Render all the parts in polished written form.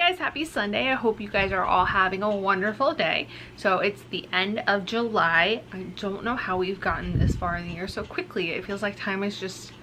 guys, happy Sunday. I hope you guys are all having a wonderful day. So it's the end of July. I don't know how we've gotten this far in the year so quickly. It feels like time is just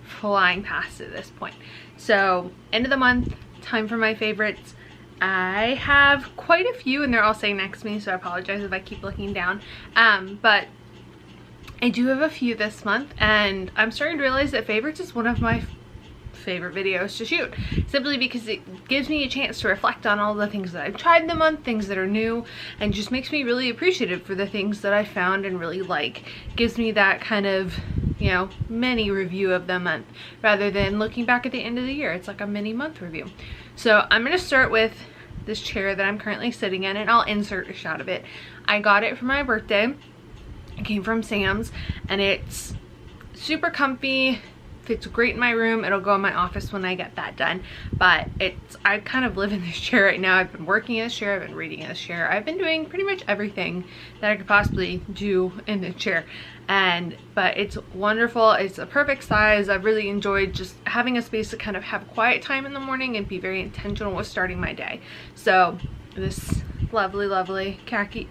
flying past at this point. So end of the month, time for my favorites. I have quite a few and they're all sitting next to me, so I apologize if I keep looking down. But I do have a few this month, and I'm starting to realize that favorites is one of my favorite videos to shoot, simply because it gives me a chance to reflect on all the things that I've tried in the month, things that are new, and just makes me really appreciative for the things that I found and really like. Gives me that kind of, you know, mini review of the month rather than looking back at the end of the year. It's like a mini month review. So I'm going to start with this chair that I'm currently sitting in, and I'll insert a shot of it. I got it for my birthday. It came from Sam's, and it's super comfy, fits great in my room. It'll go in my office when I get that done. But I kind of live in this chair right now. I've been working in this chair, I've been reading in this chair, I've been doing pretty much everything that I could possibly do in this chair. But it's wonderful. It's a perfect size. I've really enjoyed just having a space to kind of have quiet time in the morning and be very intentional with starting my day. So this lovely khaki,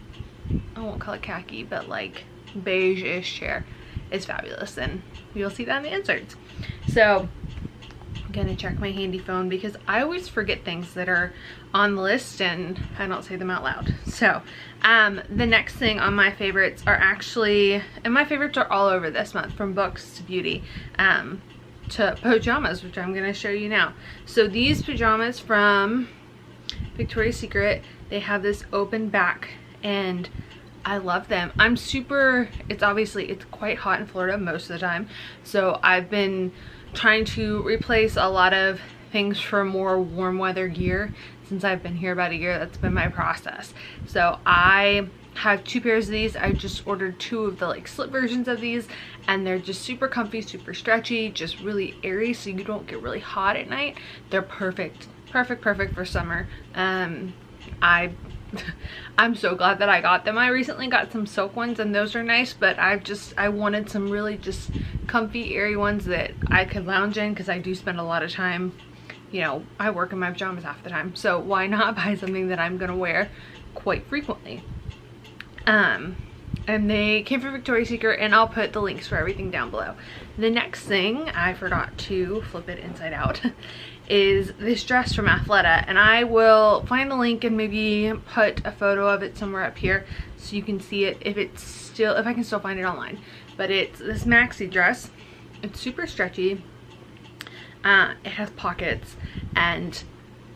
I won't call it khaki, but like beige-ish chair is fabulous, and you'll see that in the inserts. So I'm gonna check my handy phone because I always forget things that are on the list and I don't say them out loud. So the next thing on my favorites are actually, and my favorites are all over this month, from books to beauty to pajamas, which I'm gonna show you now. So these pajamas from Victoria's Secret, they have this open back and I love them. It's quite hot in Florida most of the time, so I've been trying to replace a lot of things for more warm weather gear. Since I've been here about a year, that's been my process. So I have 2 pairs of these. I just ordered 2 of the like slip versions of these, and they're just super comfy, super stretchy, just really airy, so you don't get really hot at night. They're perfect for summer. I'm so glad that I got them. I recently got some silk ones and those are nice, but I wanted some really just comfy, airy ones that I could lounge in, because I do spend a lot of time, you know, I work in my pajamas half the time, so why not buy something that I'm gonna wear quite frequently. And they came from Victoria's Secret, and I'll put the links for everything down below. The next thing, I forgot to flip it inside out, is this dress from Athleta, and I will find the link and maybe put a photo of it somewhere up here so you can see it if I can still find it online. But it's this maxi dress. It's super stretchy. It has pockets, and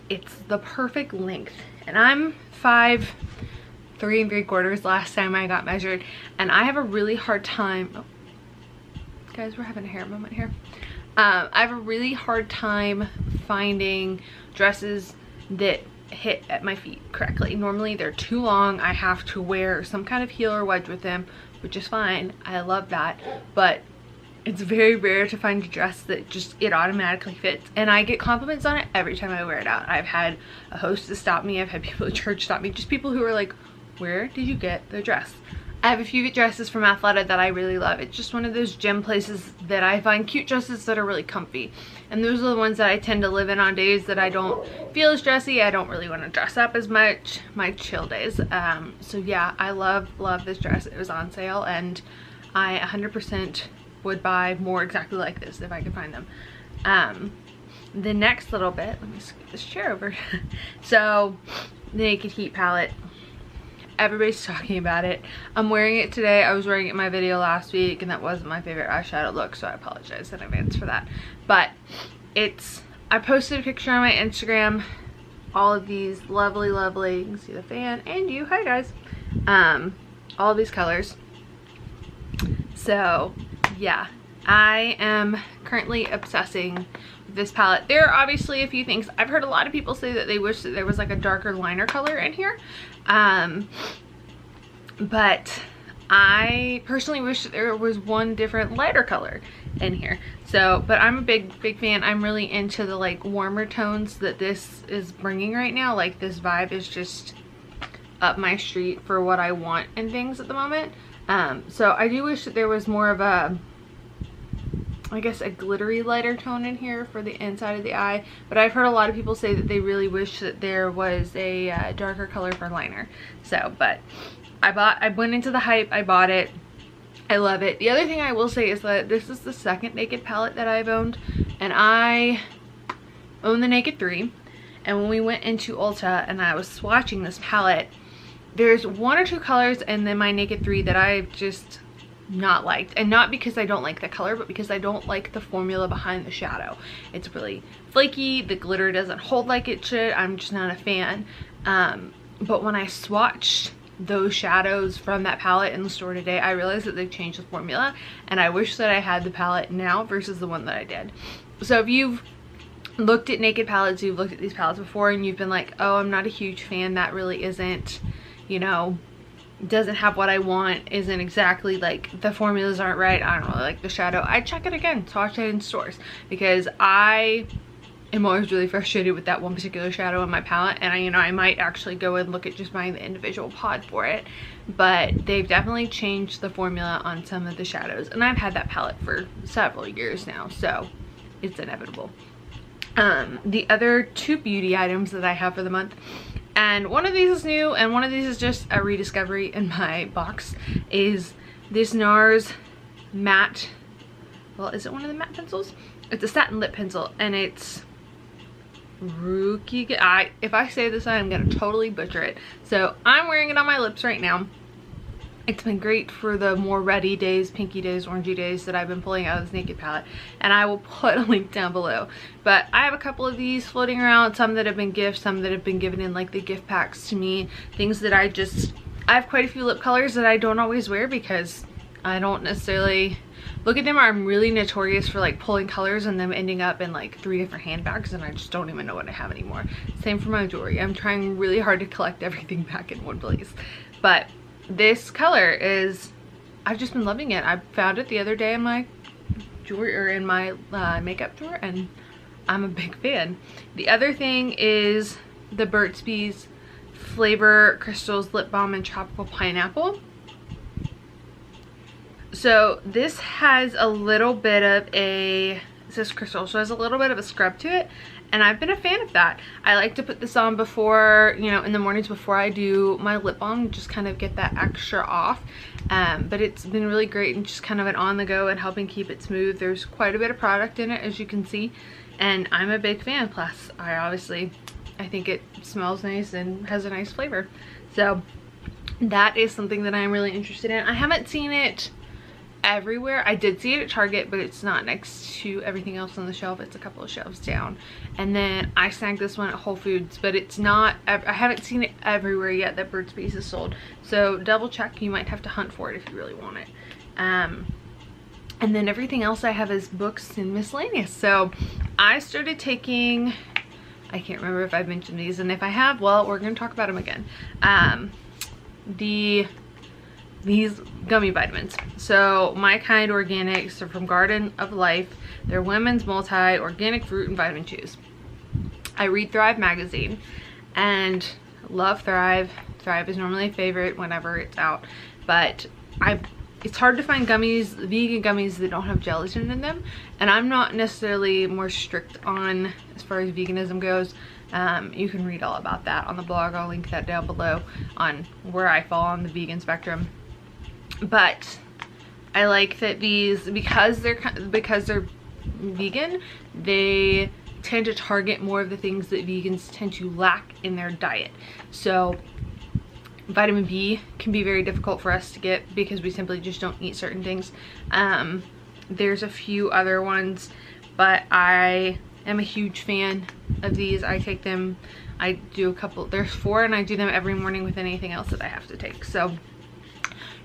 it's the perfect length. And I'm 5'3"3/4" last time I got measured, and I have a really hard time. Oh, guys, we're having a hair moment here. I have a really hard time finding dresses that hit at my feet correctly. Normally they're too long. I have to wear some kind of heel or wedge with them, which is fine. I love that, but it's very rare to find a dress that just it automatically fits, and I get compliments on it every time I wear it out. I've had a hostess stop me, I've had people at church stop me, just people who are like, where did you get the dress? I have a few dresses from Athleta that I really love. It's just one of those gem places that I find cute dresses that are really comfy. And those are the ones that I tend to live in on days that I don't feel as dressy. I don't really want to dress up as much. My chill days. So yeah, I love this dress. It was on sale, and I 100% would buy more exactly like this if I could find them. The next little bit, let me scoot this chair over. So the Naked Heat palette. Everybody's talking about it. I'm wearing it today. I was wearing it in my video last week, and that wasn't my favorite eyeshadow look, so I apologize in advance for that. But I posted a picture on my Instagram. All of these lovely, you can see the fan and you, hi guys. All of these colors. So yeah, I am currently obsessing with this palette. There are obviously a few things. I've heard a lot of people say that they wish that there was like a darker liner color in here. But I personally wish that there was one different lighter color in here. So, but I'm a big fan. I'm really into the like warmer tones that this is bringing right now. Like this vibe is just up my street for what I want and things at the moment. So I do wish that there was more of a I guess a glittery lighter tone in here for the inside of the eye, but I've heard a lot of people say that they really wish that there was a darker color for liner. So, but I went into the hype, I bought it, I love it. The other thing I will say is that this is the second Naked palette that I've owned, and I own the Naked 3, and when we went into Ulta and I was swatching this palette, there's 1 or 2 colors in my Naked 3 that I've just not liked, and not because I don't like the color, but because I don't like the formula behind the shadow. It's really flaky, the glitter doesn't hold like it should. I'm just not a fan. But when I swatched those shadows from that palette in the store today, I realized that they've changed the formula, and I wish that I had the palette now versus the one that I did. So if you've looked at Naked palettes, you've looked at these palettes before and you've been like, oh, I'm not a huge fan, that really isn't, you know, doesn't have what I want, isn't exactly, like, the formulas aren't right, I don't really like the shadow, I check it again, swatch it in stores, because I am always really frustrated with that one particular shadow in my palette, and I might actually go and look at just buying the individual pod for it. But they've definitely changed the formula on some of the shadows, and I've had that palette for several years now, so it's inevitable. The other 2 beauty items that I have for the month, and one of these is new and one of these is just a rediscovery in my box, is this NARS matte, well, is it one of the matte pencils? It's a satin lip pencil, and it's Rookie. If I say this, I'm gonna totally butcher it. So I'm wearing it on my lips right now. It's been great for the more reddy days, pinky days, orangey days that I've been pulling out of this Naked palette, and I will put a link down below. But I have a couple of these floating around, some that have been gifts, some that have been given in like the gift packs to me, things that I have quite a few lip colors that I don't always wear because I don't necessarily look at them. I'm really notorious for like pulling colors and them ending up in like 3 different handbags, and I just don't even know what I have anymore. Same for my jewelry. I'm trying really hard to collect everything back in one place. But this color is, I've just been loving it. I found it the other day in my jewelry, or in my makeup drawer, and I'm a big fan. The other thing is the Burt's Bees Flavor Crystals Lip Balm and Tropical Pineapple. So this has a little bit of a, it says crystal, so it has a little bit of a scrub to it, and I've been a fan of that. I like to put this on before, you know, in the mornings before I do my lip balm, just kind of get that extra off. But it's been really great and just kind of an on the go and helping keep it smooth. There's quite a bit of product in it, as you can see, and I'm a big fan. Plus I think it smells nice and has a nice flavor. So that is something that I'm really interested in. I haven't seen it everywhere. I did see it at Target, but it's not next to everything else on the shelf. It's a couple of shelves down. And then I snagged this one at Whole Foods, but it's not, I haven't seen it everywhere yet that Burt's Bees is sold. So double check, you might have to hunt for it if you really want it. And then everything else I have is books and miscellaneous. So I started taking, I can't remember if I've mentioned these, and if I have, well, we're going to talk about them again. These gummy vitamins. So My Kind Organics are from Garden of Life. They're women's multi organic fruit and vitamin chews. I read Thrive magazine and love Thrive. Thrive is normally a favorite whenever it's out, but it's hard to find gummies, vegan gummies, that don't have gelatin in them, and I'm not necessarily more strict on as far as veganism goes. You can read all about that on the blog. I'll link that down below on where I fall on the vegan spectrum. But I like that these, because they're vegan, they tend to target more of the things that vegans tend to lack in their diet. So vitamin B can be very difficult for us to get because we simply just don't eat certain things. There's a few other ones, but I am a huge fan of these. I take them, I do a couple, there's 4, and I do them every morning with anything else that I have to take. So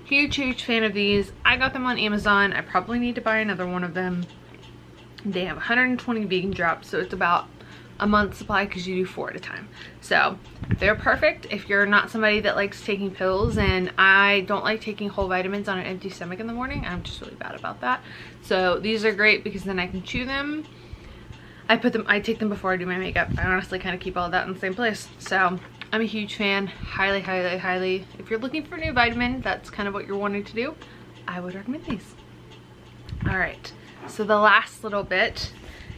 huge fan of these. I got them on Amazon. I probably need to buy another one of them. They have 120 vegan drops, so it's about a month's supply because you do 4 at a time. So they're perfect if you're not somebody that likes taking pills, and I don't like taking whole vitamins on an empty stomach in the morning. I'm just really bad about that. So these are great because then I can chew them. I take them before I do my makeup. I honestly kind of keep all that in the same place. So I'm a huge fan. Highly, if you're looking for a new vitamin, that's kind of what you're wanting to do, I would recommend these. All right, So the last little bit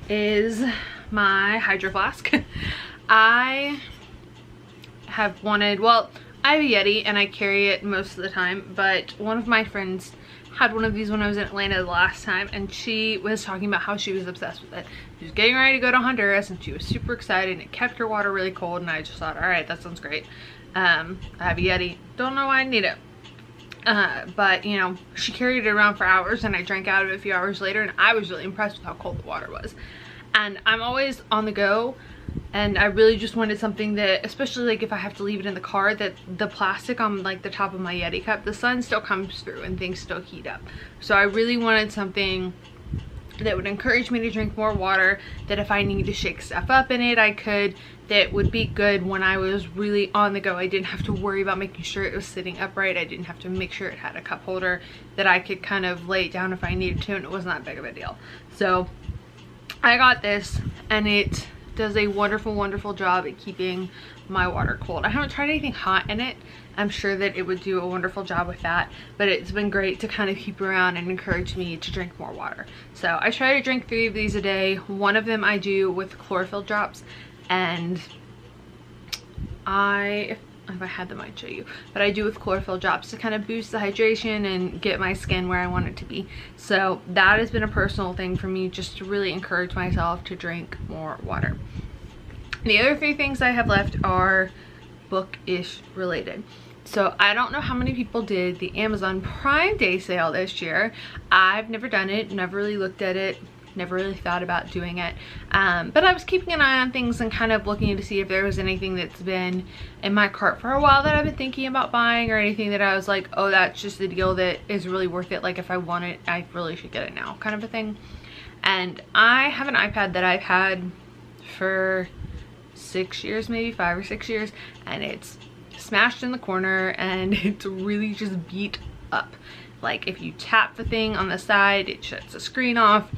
is my Hydro Flask. I have wanted, well, I have a Yeti and I carry it most of the time, but one of my friends had one of these when I was in Atlanta the last time, and she was talking about how she was obsessed with it. She was getting ready to go to Honduras and she was super excited, and it kept her water really cold, and I just thought, all right, that sounds great. I have a Yeti, don't know why I need it. But you know, she carried it around for hours and I drank out of it a few hours later, and I was really impressed with how cold the water was. And I'm always on the go, and I really just wanted something that, especially like if I have to leave it in the car, that the plastic on like the top of my Yeti cup, the sun still comes through and things still heat up. So I really wanted something that would encourage me to drink more water, that if I need to shake stuff up in it I could, that would be good when I was really on the go. I didn't have to worry about making sure it was sitting upright. I didn't have to make sure it had a cup holder, that I could kind of lay it down if I needed to, and it wasn't that big of a deal. So I got this, and it does a wonderful job at keeping my water cold. I haven't tried anything hot in it. I'm sure that it would do a wonderful job with that, but it's been great to kind of keep around and encourage me to drink more water. So I try to drink 3 of these a day. One of them I do with chlorophyll drops, and if I had them I'd show you, but I do with chlorophyll drops to kind of boost the hydration and get my skin where I want it to be. So that has been a personal thing for me, just to really encourage myself to drink more water. The other 3 things I have left are book-ish related. So I don't know how many people did the Amazon Prime Day sale this year. I've never done it, never really looked at it, never really thought about doing it, but I was keeping an eye on things and kind of looking to see if there was anything that's been in my cart for a while that I've been thinking about buying, or anything that I was like, oh, that's just a deal that is really worth it, like if I want it I really should get it now, kind of a thing. And I have an iPad that I've had for 6 years, maybe 5 or 6 years, and it's smashed in the corner and it's really just beat up. Like if you tap the thing on the side, it shuts the screen off.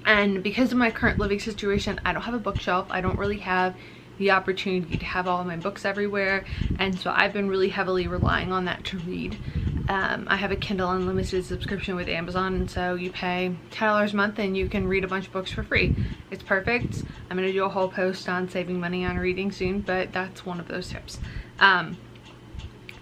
And because of my current living situation, I don't have a bookshelf. I don't really have the opportunity to have all of my books everywhere, and so I've been really heavily relying on that to read. I have a Kindle Unlimited subscription with Amazon, and so you pay $10 a month and you can read a bunch of books for free. It's perfect. I'm going to do a whole post on saving money on reading soon, but that's one of those tips.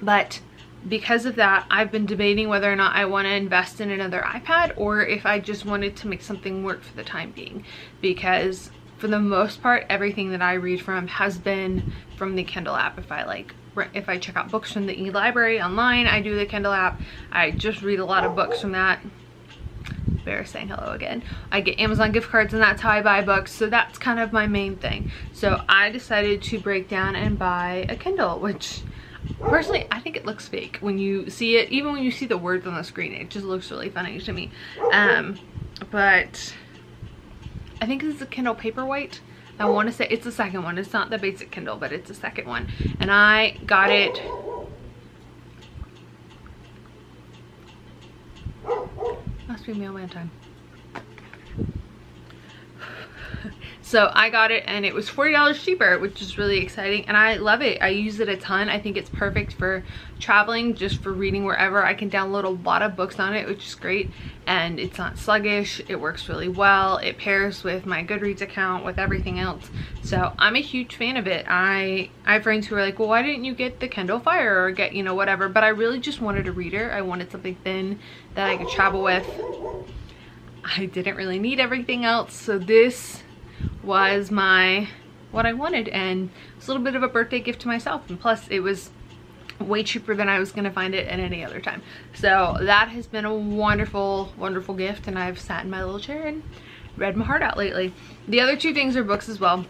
But because of that, I've been debating whether or not I want to invest in another iPad, or if I just wanted to make something work for the time being, because for the most part everything that I read from has been from the Kindle app. If I check out books from the e-library online, I do the Kindle app. I just read a lot of books from that. Bear saying hello again. I get Amazon gift cards, and that's how I buy books, so that's kind of my main thing. So I decided to break down and buy a Kindle, which personally I think it looks fake when you see it. Even when you see the words on the screen, it just looks really funny to me. But I think this is a Kindle Paperwhite. I want to say it's the second one. It's not the basic Kindle, but it's the second one, and I got it must be mailman time. So I got it and it was $40 cheaper, which is really exciting, and I love it. I use it a ton. I think it's perfect for traveling, just for reading wherever. I can download a lot of books on it, which is great, and it's not sluggish. It works really well. It pairs with my Goodreads account, with everything else. So I'm a huge fan of it. I have friends who are like, well, why didn't you get the Kindle Fire or get, you know, whatever? But I really just wanted a reader. I wanted something thin that I could travel with. I didn't really need everything else, so this was what I wanted, and it's a little bit of a birthday gift to myself, and plus it was way cheaper than I was gonna find it at any other time. So that has been a wonderful gift, and I've sat in my little chair and read my heart out lately. The other 2 things are books as well.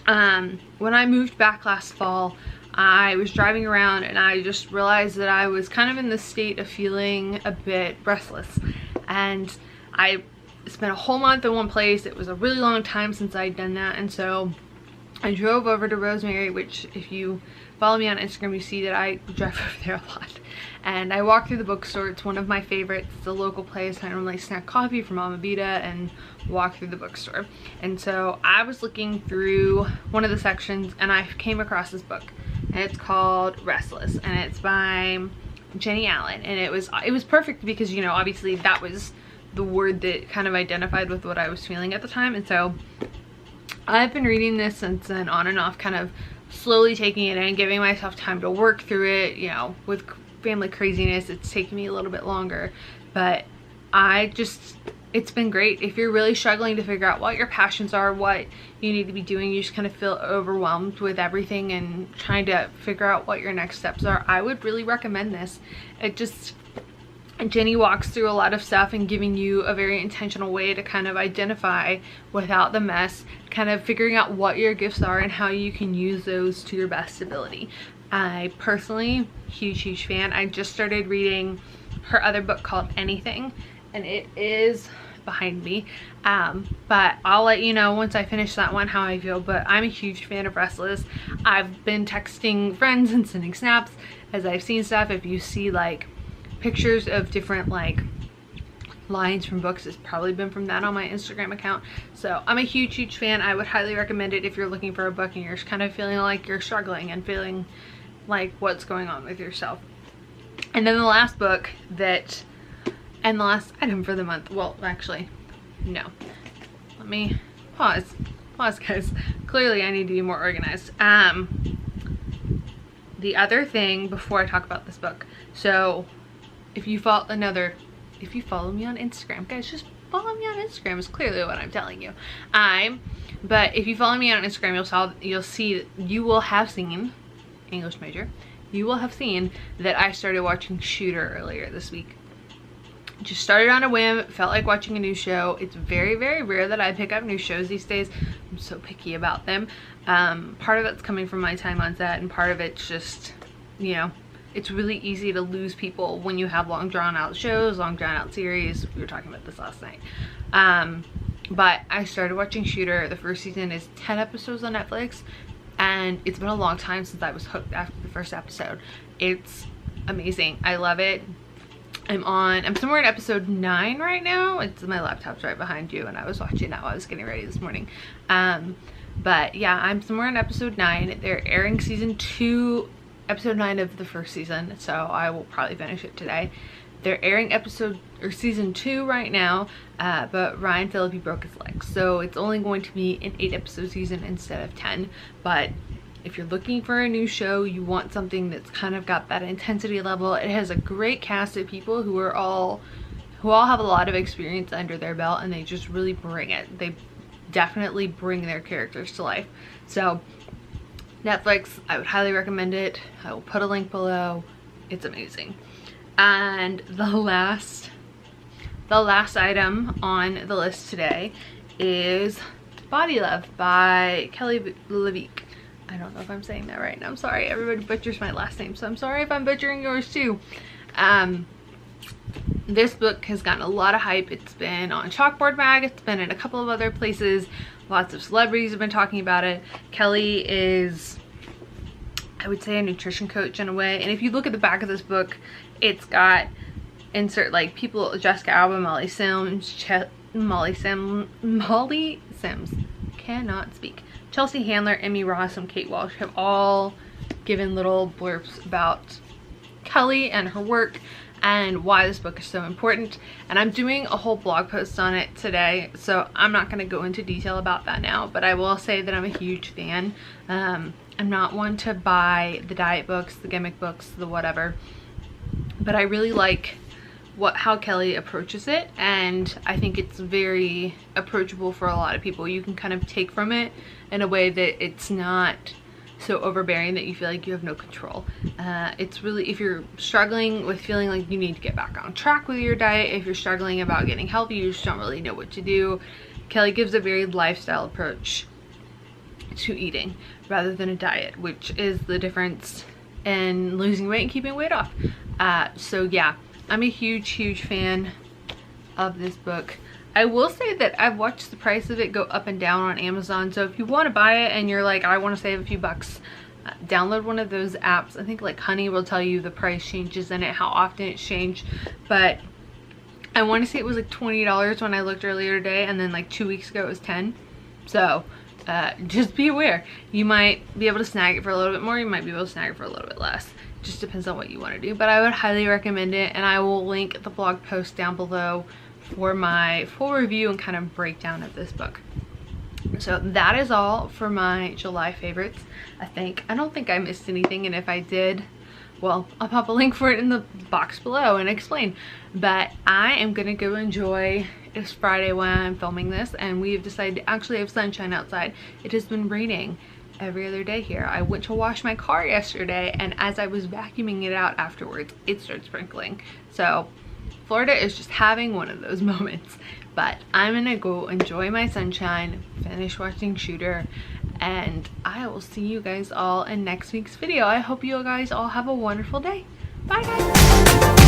When I moved back last fall, I was driving around and I just realized that I was kind of in the state of feeling a bit restless, and I spent a whole month in one place. It was a really long time since I'd done that, and so I drove over to Rosemary, which if you follow me on Instagram you see that I drive over there a lot, and I walked through the bookstore. It's one of my favorites. It's a local place. I normally snack coffee from Mama Vita and walk through the bookstore, and so I was looking through one of the sections and I came across this book, and it's called Restless, and it's by Jenny Allen, and it was perfect because, you know, obviously that was the word that kind of identified with what I was feeling at the time. And so I've been reading this since then, on and off, kind of slowly taking it in, giving myself time to work through it. You know, with family craziness, it's taking me a little bit longer, but it's been great. If you're really struggling to figure out what your passions are, what you need to be doing, you just kind of feel overwhelmed with everything and trying to figure out what your next steps are, I would really recommend this. Jenny walks through a lot of stuff and giving you a very intentional way to kind of identify without the mess, kind of figuring out what your gifts are and how you can use those to your best ability. I personally, huge fan. I just started reading her other book called Anything, and it is behind me, but I'll let you know once I finish that one how I feel. But I'm a huge fan of Restless. I've been texting friends and sending snaps as I've seen stuff. If you see like pictures of different like lines from books, it's probably been from that on my Instagram account. So I'm a huge fan. I would highly recommend it if you're looking for a book and you're just kind of feeling like you're struggling and feeling like what's going on with yourself. And then the last book and the last item for the month, well, actually, no. Let me pause guys. Clearly I need to be more organized. The other thing before I talk about this book, so if you follow me on Instagram, guys, just follow me on Instagram is clearly what I'm telling you. But if you follow me on Instagram, you will have seen, English major, you will have seen that I started watching Shooter earlier this week. Just started on a whim, felt like watching a new show. It's very rare that I pick up new shows these days. I'm so picky about them. Part of it's coming from my time on set, and part of it's just, you know, it's really easy to lose people when you have long drawn out shows, long drawn out series. We were talking about this last night. But I started watching Shooter. The first season is 10 episodes on Netflix, and it's been a long time since I was hooked after the first episode. It's amazing. I love it. I'm somewhere in episode 9 right now. My laptop's right behind you, and I was watching that while I was getting ready this morning. But yeah, I'm somewhere in episode 9. They're airing season 2, episode 9 of the first season, so I will probably finish it today. They're airing season 2 right now, but Ryan Phillippe broke his leg, so it's only going to be an 8 episode season instead of 10. But if you're looking for a new show, you want something that's kind of got that intensity level. It has a great cast of people who all have a lot of experience under their belt, and they just really bring it. They definitely bring their characters to life. So Netflix, I would highly recommend it. I will put a link below. It's amazing. And the last item on the list today is Body Love by Kelly LeVeque. I don't know if I'm saying that right, and I'm sorry. Everybody butchers my last name, so I'm sorry if I'm butchering yours too. This book has gotten a lot of hype. It's been on Chalkboard Mag. It's been in a couple of other places. Lots of celebrities have been talking about it. Kelly is, I would say, a nutrition coach in a way. And if you look at the back of this book, it's got insert like people: Jessica Alba, Molly Sims, cannot speak, Chelsea Handler, Emmy Ross, and Kate Walsh have all given little blurbs about Kelly and her work and why this book is so important. And I'm doing a whole blog post on it today, so I'm not going to go into detail about that now, but I will say that I'm a huge fan. I'm not one to buy the diet books, the gimmick books, the whatever, but I really like how Kelly approaches it, and I think it's very approachable for a lot of people. You can kind of take from it in a way that it's not so overbearing that you feel like you have no control. It's really, if you're struggling with feeling like you need to get back on track with your diet, if you're struggling about getting healthy, you just don't really know what to do, Kelly gives a very lifestyle approach to eating rather than a diet, which is the difference in losing weight and keeping weight off. So yeah, I'm a huge fan of this book. I will say that I've watched the price of it go up and down on Amazon, so if you want to buy it and you're like, I want to save a few bucks, download one of those apps. I think like Honey will tell you the price changes in it, how often it's changed, but I want to say it was like $20 when I looked earlier today, and then like 2 weeks ago it was 10. So just be aware. You might be able to snag it for a little bit more, you might be able to snag it for a little bit less. Just depends on what you want to do, but I would highly recommend it, and I will link the blog post down below for my full review and kind of breakdown of this book. So that is all for my July favorites. I don't think I missed anything, and if I did, well, I'll pop a link for it in the box below and explain. But I am gonna go enjoy. It's Friday when I'm filming this, and we've decided to actually have sunshine outside. It has been raining every other day here. I went to wash my car yesterday, and as I was vacuuming it out afterwards, it started sprinkling. So Florida is just having one of those moments. But I'm gonna go enjoy my sunshine, finish watching Shooter, and I will see you guys all in next week's video. I hope you guys all have a wonderful day. Bye guys.